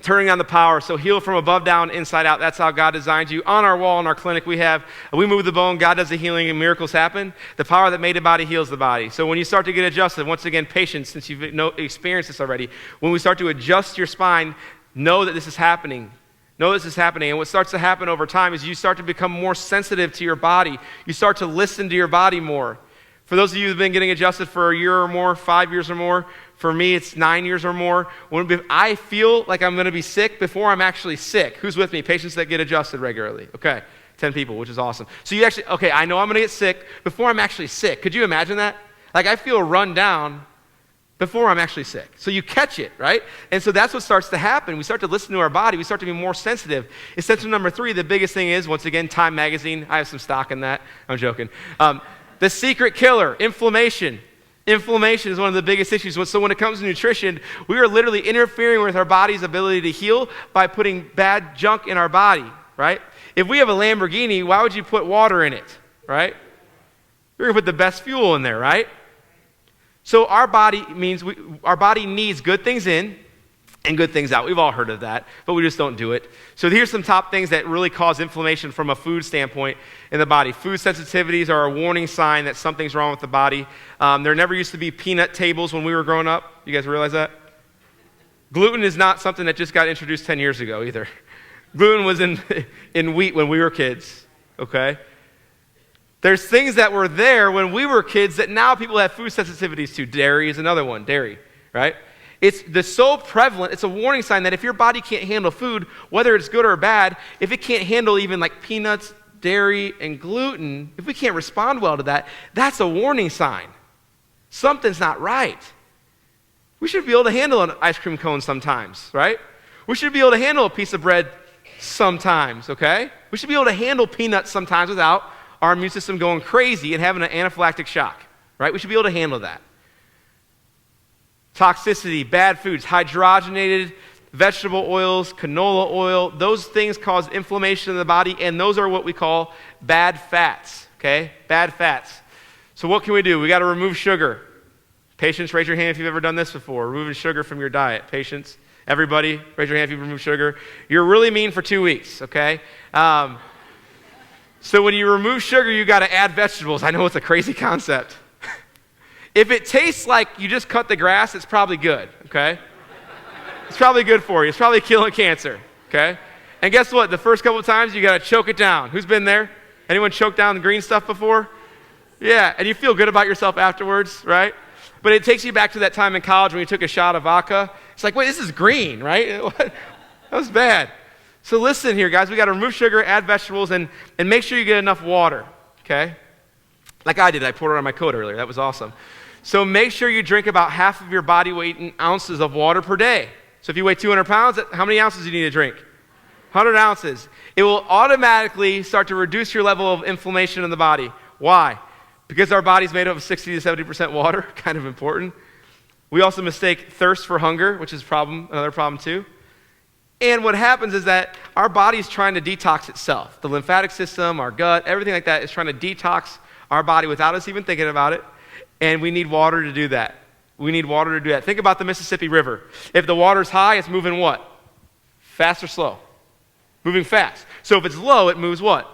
turning on the power. So heal from above down, inside out. That's how God designed you. On our wall in our clinic, we move the bone, God does the healing, and miracles happen. The power that made the body heals the body. So when you start to get adjusted, once again, patience, since you've experienced this already, when we start to adjust your spine, know that this is happening. Know this is happening. And what starts to happen over time is you start to become more sensitive to your body. You start to listen to your body more. For those of you who've been getting adjusted for a year or more, 5 years or more, for me it's 9 years or more, when I feel like I'm going to be sick before I'm actually sick. Who's with me? Patients that get adjusted regularly. Okay, 10 people, which is awesome. So you actually, okay, I know I'm going to get sick before I'm actually sick. Could you imagine that? Like I feel run down before I'm actually sick. So you catch it, right? And so that's what starts to happen. We start to listen to our body. We start to be more sensitive. Essential number 3, the biggest thing is, once again, Time Magazine. I have some stock in that. I'm joking. The secret killer, inflammation. Inflammation is one of the biggest issues. So when it comes to nutrition, we are literally interfering with our body's ability to heal by putting bad junk in our body, right? If we have a Lamborghini, why would you put water in it, right? You're going to put the best fuel in there, right? So our body needs good things in and good things out. We've all heard of that, but we just don't do it. So here's some top things that really cause inflammation from a food standpoint in the body. Food sensitivities are a warning sign that something's wrong with the body. There never used to be peanut tables when we were growing up. You guys realize that? Gluten is not something that just got introduced 10 years ago either. Gluten was in wheat when we were kids, okay? There's things that were there when we were kids that now people have food sensitivities to. Dairy is another one, dairy, right? It's so prevalent, it's a warning sign that if your body can't handle food, whether it's good or bad, if it can't handle even like peanuts, dairy, and gluten, if we can't respond well to that, that's a warning sign. Something's not right. We should be able to handle an ice cream cone sometimes, right? We should be able to handle a piece of bread sometimes, okay? We should be able to handle peanuts sometimes without our immune system going crazy and having an anaphylactic shock, right? We should be able to handle that. Toxicity, bad foods, hydrogenated vegetable oils, canola oil, those things cause inflammation in the body, and those are what we call bad fats, okay? Bad fats. So what can we do? We got to remove sugar. Patients, raise your hand if you've ever done this before, removing sugar from your diet. Patients, everybody, raise your hand if you've removed sugar. You're really mean for 2 weeks, okay? So when you remove sugar, you got to add vegetables. I know it's a crazy concept. If it tastes like you just cut the grass, it's probably good, okay? It's probably good for you. It's probably killing cancer, okay? And guess what? The first couple of times, you got to choke it down. Who's been there? Anyone choked down the green stuff before? Yeah, and you feel good about yourself afterwards, right? But it takes you back to that time in college when you took a shot of vodka. It's like, wait, this is green, right? That was bad. So listen here, guys. We got to remove sugar, add vegetables, and make sure you get enough water, okay? Like I did. I poured it on my coat earlier. That was awesome. So make sure you drink about half of your body weight in ounces of water per day. So if you weigh 200 pounds, how many ounces do you need to drink? 100 ounces. It will automatically start to reduce your level of inflammation in the body. Why? Because our body's made up of 60 to 70% water, kind of important. We also mistake thirst for hunger, which is another problem too. And what happens is that our body's trying to detox itself. The lymphatic system, our gut, everything like that is trying to detox our body without us even thinking about it. And we need water to do that. We need water to do that. Think about the Mississippi River. If the water's high, it's moving what? Fast or slow? Moving fast. So if it's low, it moves what?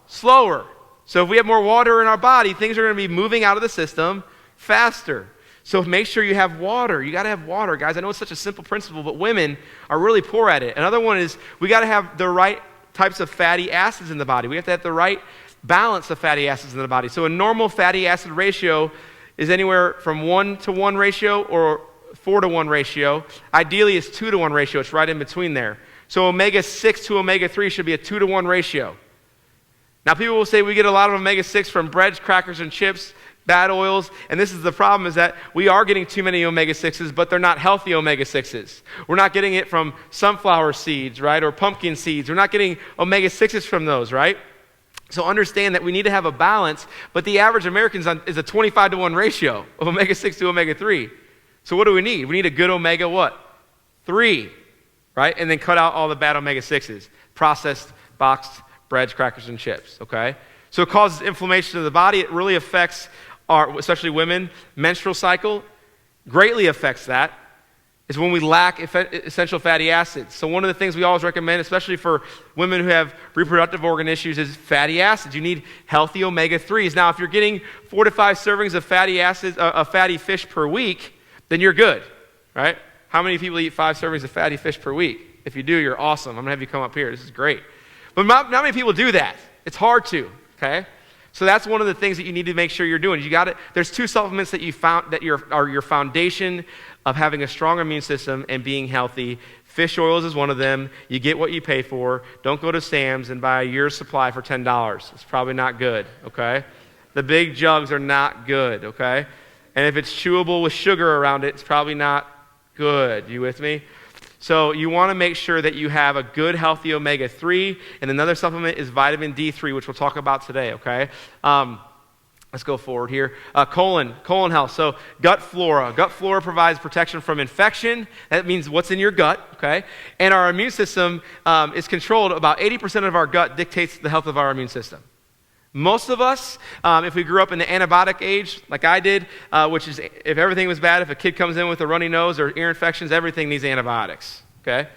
Slower. So if we have more water in our body, things are going to be moving out of the system faster. So make sure you have water. You got to have water, guys. I know it's such a simple principle, but women are really poor at it. Another one is we got to have the right types of fatty acids in the body. We have to have the right balance of fatty acids in the body. So a normal fatty acid ratio is anywhere from 1-to-1 ratio or 4-to-1 ratio. Ideally, it's 2-to-1 ratio. It's right in between there. So omega-6 to omega-3 should be a 2-to-1 ratio. Now, people will say we get a lot of omega-6 from breads, crackers, and chips, bad oils, and this is the problem, is that we are getting too many omega-6s, but they're not healthy omega-6s. We're not getting it from sunflower seeds, right, or pumpkin seeds. We're not getting omega-6s from those, right? So understand that we need to have a balance, but the average American is a 25-to-1 ratio of omega-6 to omega-3. So what do we need? We need a good omega what? 3, right? And then cut out all the bad omega-6s, processed, boxed breads, crackers, and chips, okay? So it causes inflammation of the body. It really affects especially women, menstrual cycle, greatly affects that. is when we lack essential fatty acids. So one of the things we always recommend, especially for women who have reproductive organ issues, is fatty acids. You need healthy omega-3s. Now, if you're getting 4 to 5 servings of fatty acids, of fatty fish per week, then you're good, right? How many people eat 5 servings of fatty fish per week? If you do, you're awesome. I'm going to have you come up here. This is great. But not many people do that. It's hard to, okay? So that's one of the things that you need to make sure you're doing. There's 2 supplements that you found that are your foundation of having a strong immune system and being healthy. Fish oils is one of them. You get what you pay for. Don't go to Sam's and buy a year's supply for $10. It's probably not good, okay? The big jugs are not good, okay? And if it's chewable with sugar around it, it's probably not good. You with me? So you want to make sure that you have a good, healthy omega-3. And another supplement is vitamin D3, which we'll talk about today, okay? Let's go forward here. Colon health. So gut flora. Gut flora provides protection from infection. That means what's in your gut, okay? And our immune system is controlled. About 80% of our gut dictates the health of our immune system. Most of us, if we grew up in the antibiotic age, like I did, which is if everything was bad, if a kid comes in with a runny nose or ear infections, everything needs antibiotics, okay?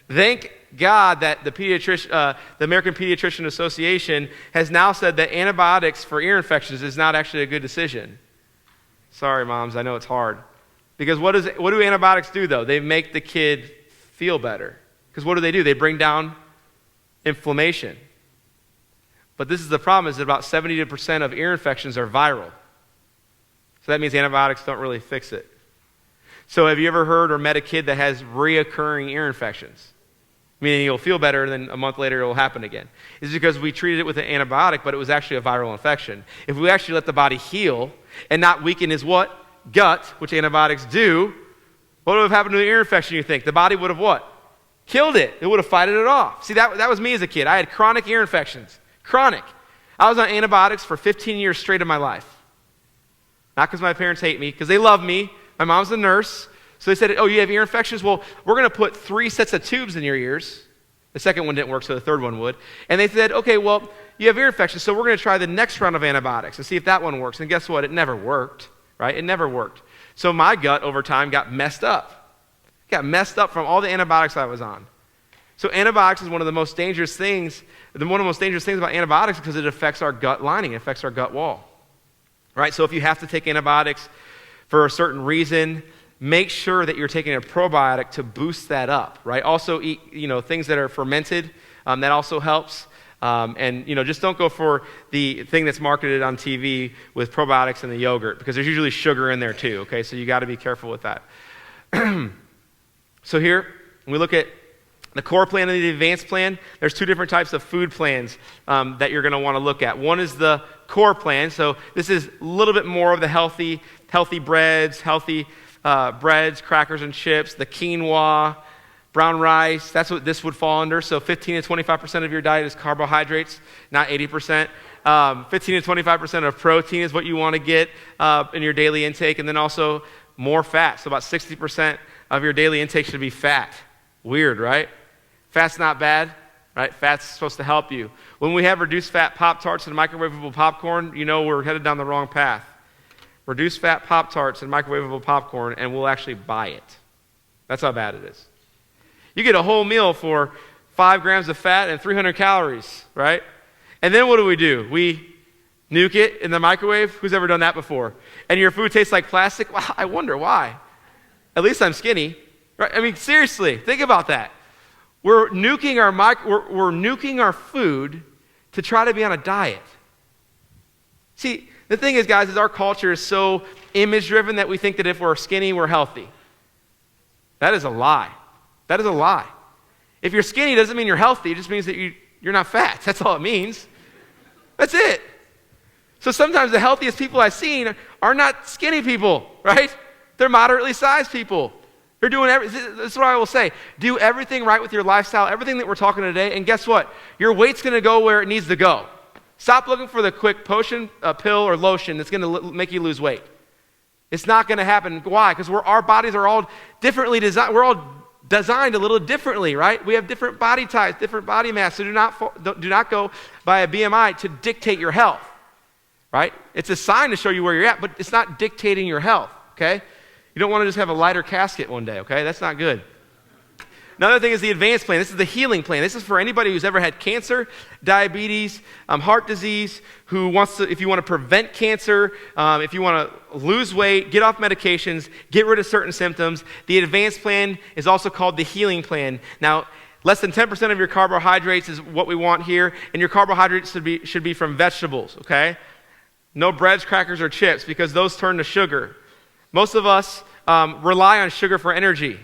Thank God that the American Pediatrician Association has now said that antibiotics for ear infections is not actually a good decision. Sorry, moms, I know it's hard. Because what do antibiotics do, though? They make the kid feel better. Because what do? They bring down inflammation. But this is the problem, is that about 70% of ear infections are viral. So that means antibiotics don't really fix it. So have you ever heard or met a kid that has reoccurring ear infections? Meaning you'll feel better, and then a month later it will happen again. It's because we treated it with an antibiotic, but it was actually a viral infection. If we actually let the body heal and not weaken his what? Gut, which antibiotics do, what would have happened to the ear infection, you think? The body would have what? Killed it. It would have fighted it off. See, that was me as a kid. I had chronic ear infections. Chronic. I was on antibiotics for 15 years straight of my life. Not because my parents hate me, because they love me. My mom's a nurse. So they said, oh, you have ear infections? Well, we're going to put 3 sets of tubes in your ears. The second one didn't work, so the third one would. And they said, okay, well, you have ear infections, so we're going to try the next round of antibiotics and see if that one works. And guess what? It never worked, right? It never worked. So my gut over time got messed up. Got messed up from all the antibiotics I was on. So antibiotics is one of the most dangerous things. One of the most dangerous things about antibiotics because it affects our gut lining. It affects our gut wall. Right? So if you have to take antibiotics for a certain reason, make sure that you're taking a probiotic to boost that up, right? Also eat, things that are fermented. That also helps. And just don't go for the thing that's marketed on TV with probiotics in the yogurt because there's usually sugar in there too, okay? So you got to be careful with that. So here, when we look at the core plan and the advanced plan, there's 2 different types of food plans that you're going to want to look at. One is the core plan. So this is a little bit more of the healthy breads, breads, crackers and chips, the quinoa, brown rice. That's what this would fall under. So 15 to 25% of your diet is carbohydrates, not 80%. 15 to 25% of protein is what you want to get in your daily intake. And then also more fat. So about 60% of your daily intake should be fat. Weird, right? Fat's not bad, right? Fat's supposed to help you. When we have reduced fat Pop-Tarts and microwavable popcorn, we're headed down the wrong path. Reduced fat Pop-Tarts and microwavable popcorn, and we'll actually buy it. That's how bad it is. You get a whole meal for 5 grams of fat and 300 calories, right? And then what do? We nuke it in the microwave. Who's ever done that before? And your food tastes like plastic? Well, I wonder why. At least I'm skinny. Right? I mean, seriously, think about that. We're nuking our food to try to be on a diet. See, the thing is, guys, is our culture is so image-driven that we think that if we're skinny, we're healthy. That is a lie. That is a lie. If you're skinny, it doesn't mean you're healthy. It just means that you're not fat. That's all it means. That's it. So sometimes the healthiest people I've seen are not skinny people, right? They're moderately sized people. They're doing everything. This is what I will say. Do everything right with your lifestyle, everything that we're talking today, and guess what? Your weight's going to go where it needs to go. Stop looking for the quick potion, pill, or lotion that's going to make you lose weight. It's not going to happen. Why? Because our bodies are all differently designed. We're all designed a little differently, right? We have different body types, different body mass. So do not go by a BMI to dictate your health, right? It's a sign to show you where you're at, but it's not dictating your health, okay? You don't want to just have a lighter casket one day, okay? That's not good. Another thing is the advanced plan. This is the healing plan. This is for anybody who's ever had cancer, diabetes, heart disease, who wants to, if you want to prevent cancer, if you want to lose weight, get off medications, get rid of certain symptoms. The advanced plan is also called the healing plan. Now, less than 10% of your carbohydrates is what we want here, and your carbohydrates should be from vegetables, okay? No breads, crackers, or chips, because those turn to sugar. Most of us rely on sugar for energy.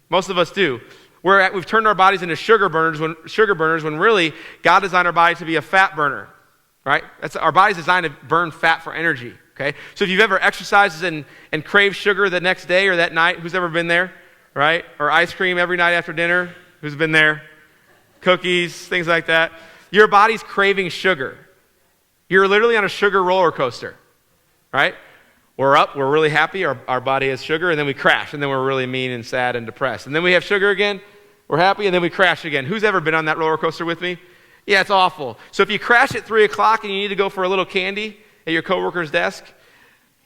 Most of us do. We've turned our bodies into sugar burners when really God designed our body to be a fat burner, right? Our body's designed to burn fat for energy, okay? So if you've ever exercised and craved sugar the next day or that night, who's ever been there, right? Or ice cream every night after dinner, who's been there? Cookies, things like that. Your body's craving sugar. You're literally on a sugar roller coaster, right? We're up, we're really happy, our body has sugar, and then we crash, and then we're really mean and sad and depressed. And then we have sugar again, we're happy, and then we crash again. Who's ever been on that roller coaster with me? Yeah, it's awful. So if you crash at 3 o'clock and you need to go for a little candy at your coworker's desk,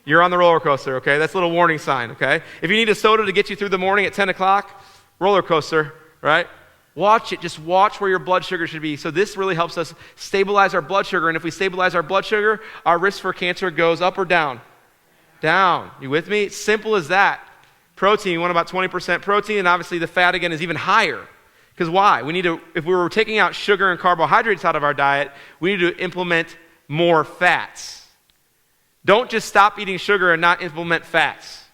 you're on the roller coaster, okay? That's a little warning sign, okay? If you need a soda to get you through the morning at 10 o'clock, roller coaster, right? Watch it. Just watch where your blood sugar should be. So this really helps us stabilize our blood sugar. And if we stabilize our blood sugar, our risk for cancer goes up or down? Down. You with me? It's simple as that. Protein, you want about 20% protein, and obviously the fat again is even higher. Because why? If we were taking out sugar and carbohydrates out of our diet, we need to implement more fats. Don't just stop eating sugar and not implement fats.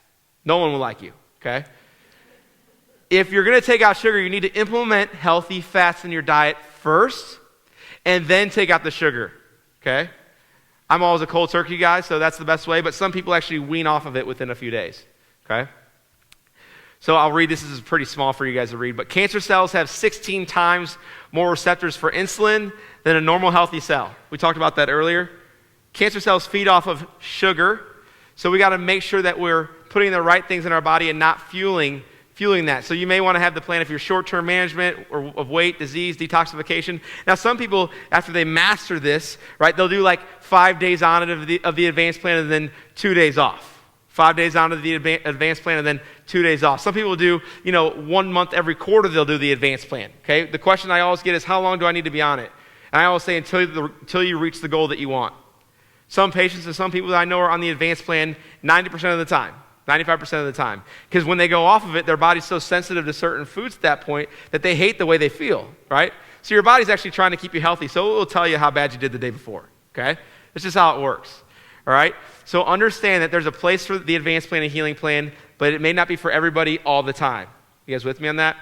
No one will like you, okay? If you're going to take out sugar, you need to implement healthy fats in your diet first, and then take out the sugar, okay? I'm always a cold turkey guy, so that's the best way, but some people actually wean off of it within a few days, okay? So I'll read, this is pretty small for you guys to read, but cancer cells have 16 times more receptors for insulin than a normal healthy cell. We talked about that earlier. Cancer cells feed off of sugar, so we got to make sure that we're putting the right things in our body and not fueling that. So you may want to have the plan if you're short-term management or of weight, disease, detoxification. Now some people, after they master this, right, they'll do like 5 days on it of the advanced plan and then 2 days off. 5 days on to the advanced plan and then 2 days off. Some people do, 1 month every quarter they'll do the advanced plan, okay? The question I always get is, how long do I need to be on it? And I always say until you reach the goal that you want. Some patients and some people that I know are on the advanced plan 90% of the time, 95% of the time. Because when they go off of it, their body's so sensitive to certain foods at that point that they hate the way they feel, right? So your body's actually trying to keep you healthy, so it will tell you how bad you did the day before, okay? That's just how it works. All right? So understand that there's a place for the advanced plan and healing plan, but it may not be for everybody all the time. You guys with me on that?